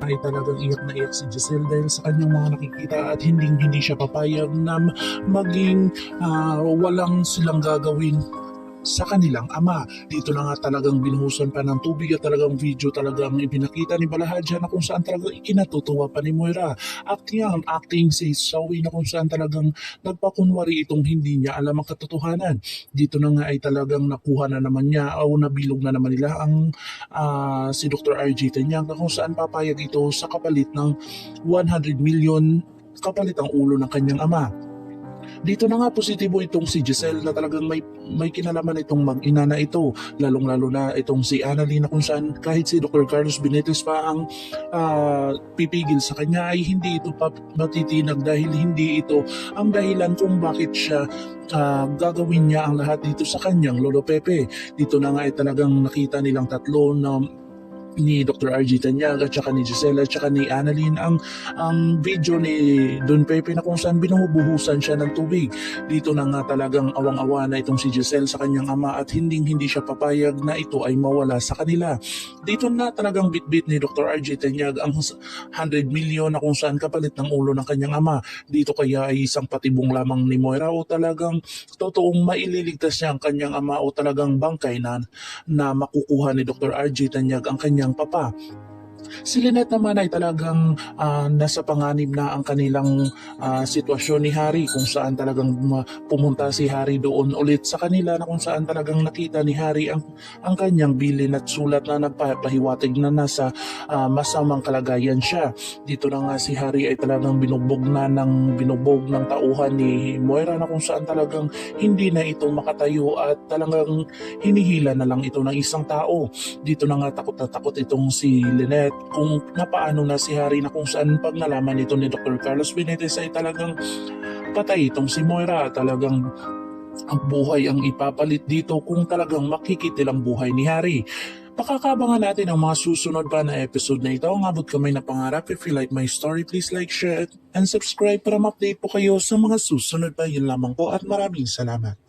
ay talagang iyak na iyak si Giselle dahil sa kanyang mga nakikita at hindi siya papayag na maging walang silang gagawin sa kanilang ama. Dito na nga talagang binuhusan pa ng tubig at talagang video talagang ipinakita ni Balahadja na kung saan talagang ikinatutuwa pa ni Moira. Acting si Zoe na kung saan talagang nagpakunwari itong hindi niya alam ang katotohanan. Dito na nga ay talagang nakuha na naman niya o nabilog na naman nila ang si Dr. RG Tanyag na kung saan papayag ito sa kapalit ng 100 million kapalit ang ulo ng kanyang ama. Dito na nga positibo itong si Giselle na talagang may kinalaman itong mag-ina na ito, lalong-lalo na itong si Annalyn na kung saan kahit si Dr. Carlos Benitez pa ang pipigil sa kanya ay hindi ito matitinag dahil hindi ito ang dahilan kung bakit siya gagawin niya ang lahat dito sa kanyang Lolo Pepe. Dito na nga ay talagang nakita nilang tatlo na ni Dr. RG Tanyag at saka ni Giselle at saka ni Annalyn ang video ni Don Pepe na kung saan binubuhusan siya ng tubig. Dito na nga talagang awang-awa na itong si Giselle sa kanyang ama at hindi siya papayag na ito ay mawala sa kanila. Dito na talagang bitbit ni Dr. RG Tanyag ang 100 million na kung saan kapalit ng ulo ng kanyang ama. Dito kaya ay isang patibong lamang ni Moira o talagang totoong maililigtas niya ang kanyang ama o talagang bangkay na makukuha ni Dr. RG Tanyag ang kanyang papa. Si Lynette naman ay talagang nasa panganib na ang kanilang sitwasyon ni Harry kung saan talagang pumunta si Harry doon ulit sa kanila na kung saan talagang nakita ni Harry ang kanyang bilin at sulat na nagpapahiwatig na nasa masamang kalagayan siya. Dito na nga si Harry ay talagang binugbog ng tauhan ni Moira na kung saan talagang hindi na ito makatayo at talagang hinihila na lang ito ng isang tao. Dito na nga takot na takot itong si Lynette kung napaano na si Harry na kung saan pag nalaman ito ni Dr. Carlos Benitez ay talagang patay itong si Moira. Talagang ang buhay ang ipapalit dito kung talagang makikitil ang buhay ni Harry. Pakakabangan natin ang mga susunod pa na episode na ito. Ang abot kamay na pangarap. If you like my story, please like, share, and subscribe para ma-update po kayo sa mga susunod pa. Yun lamang po at maraming salamat.